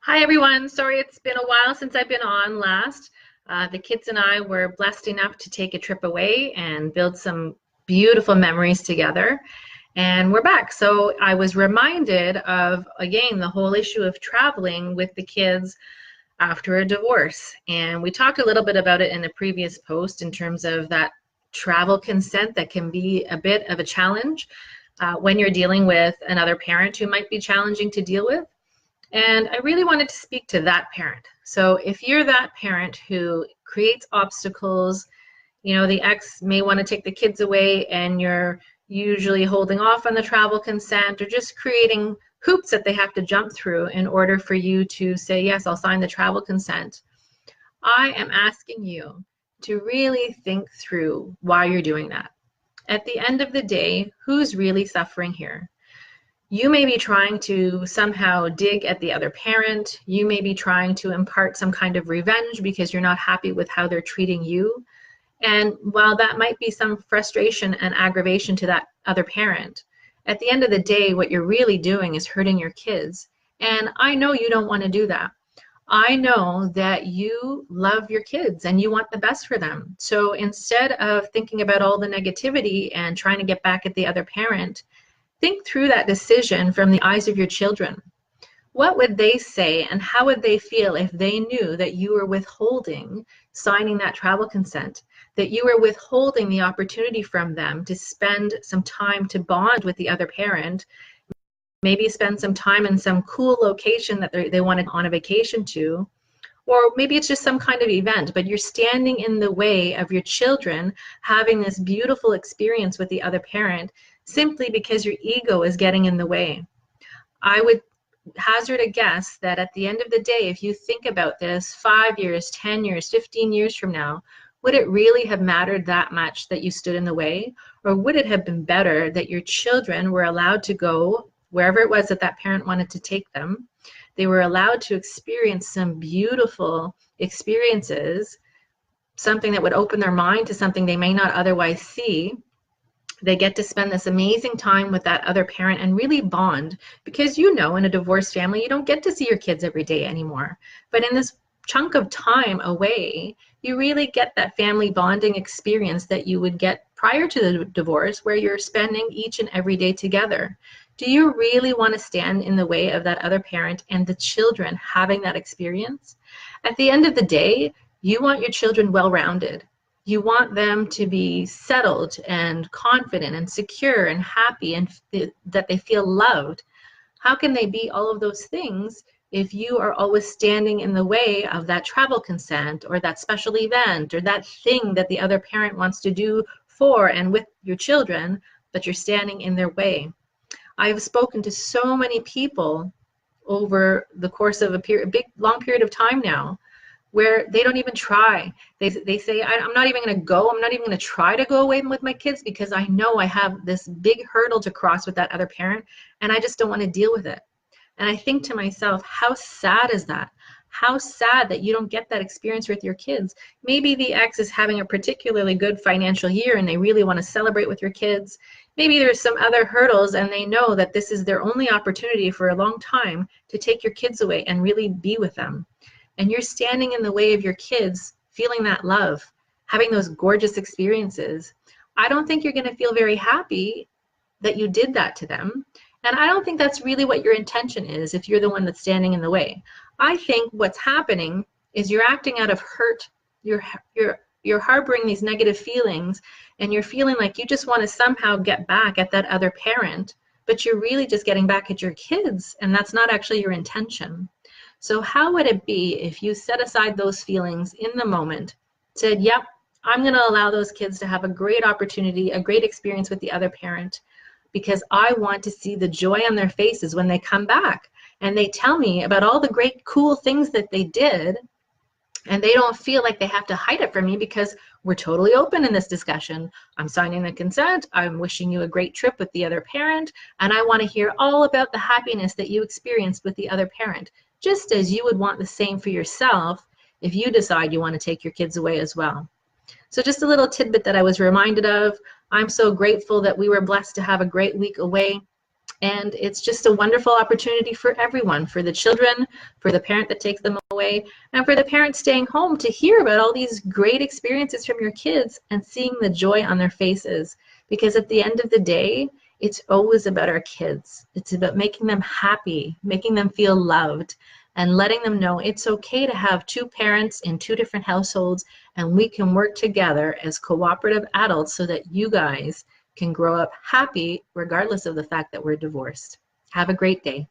Hi everyone, sorry it's been a while since I've been on last. The kids and I were blessed enough to take a trip away and build some beautiful memories together. And we're back. So I was reminded of, again, the whole issue of traveling with the kids after a divorce. And we talked a little bit about it in a previous post in terms of that travel consent that can be a bit of a challenge when you're dealing with another parent who might be challenging to deal with. And I really wanted to speak to that parent. So if you're that parent who creates obstacles, the ex may want to take the kids away and you're usually holding off on the travel consent or just creating hoops that they have to jump through in order for you to say, yes, I'll sign the travel consent. I am asking you to really think through why you're doing that. At the end of the day, who's really suffering here? You may be trying to somehow dig at the other parent. You may be trying to impart some kind of revenge because you're not happy with how they're treating you. And while that might be some frustration and aggravation to that other parent, at the end of the day, what you're really doing is hurting your kids. And I know you don't want to do that. I know that you love your kids and you want the best for them. So instead of thinking about all the negativity and trying to get back at the other parent, think through that decision from the eyes of your children. What would they say and how would they feel if they knew that you were withholding signing that travel consent, that you were withholding the opportunity from them to spend some time to bond with the other parent, maybe spend some time in some cool location that they wanted on a vacation to, or maybe it's just some kind of event, but you're standing in the way of your children having this beautiful experience with the other parent simply because your ego is getting in the way. I would hazard a guess that at the end of the day, if you think about this 5 years, 10 years, 15 years from now, would it really have mattered that much that you stood in the way? Or would it have been better that your children were allowed to go wherever it was that that parent wanted to take them? They were allowed to experience some beautiful experiences, something that would open their mind to something they may not otherwise see. They get to spend this amazing time with that other parent and really bond, because in a divorced family, you don't get to see your kids every day anymore. But in this chunk of time away, you really get that family bonding experience that you would get prior to the divorce, where you're spending each and every day together. Do you really want to stand in the way of that other parent and the children having that experience? At the end of the day, you want your children well-rounded. You want them to be settled and confident and secure and happy and that they feel loved. How can they be all of those things if you are always standing in the way of that travel consent or that special event or that thing that the other parent wants to do for and with your children, but you're standing in their way? I've spoken to so many people over the course of a big, long period of time now, where they don't even try. They say, I'm not even going to go. I'm not even going to try to go away with my kids because I know I have this big hurdle to cross with that other parent, and I just don't want to deal with it. And I think to myself, how sad is that? How sad that you don't get that experience with your kids. Maybe the ex is having a particularly good financial year and they really want to celebrate with your kids. Maybe there's some other hurdles and they know that this is their only opportunity for a long time to take your kids away and really be with them. And you're standing in the way of your kids feeling that love, having those gorgeous experiences. I don't think you're going to feel very happy that you did that to them. And I don't think that's really what your intention is if you're the one that's standing in the way. I think what's happening is you're acting out of hurt. You're harboring these negative feelings, and you're feeling like you just want to somehow get back at that other parent, but you're really just getting back at your kids, and that's not actually your intention. So how would it be if you set aside those feelings in the moment, said, yep, I'm going to allow those kids to have a great opportunity, a great experience with the other parent, because I want to see the joy on their faces when they come back and they tell me about all the great, cool things that they did, and they don't feel like they have to hide it from me because we're totally open in this discussion. I'm signing the consent. I'm wishing you a great trip with the other parent, and I want to hear all about the happiness that you experienced with the other parent, just as you would want the same for yourself if you decide you want to take your kids away as well. So just a little tidbit that I was reminded of. I'm so grateful that we were blessed to have a great week away. And it's just a wonderful opportunity for everyone, for the children, for the parent that takes them away, and for the parents staying home to hear about all these great experiences from your kids and seeing the joy on their faces. Because at the end of the day, it's always about our kids. It's about making them happy, making them feel loved, and letting them know it's okay to have two parents in two different households, and we can work together as cooperative adults so that you guys can grow up happy regardless of the fact that we're divorced. Have a great day.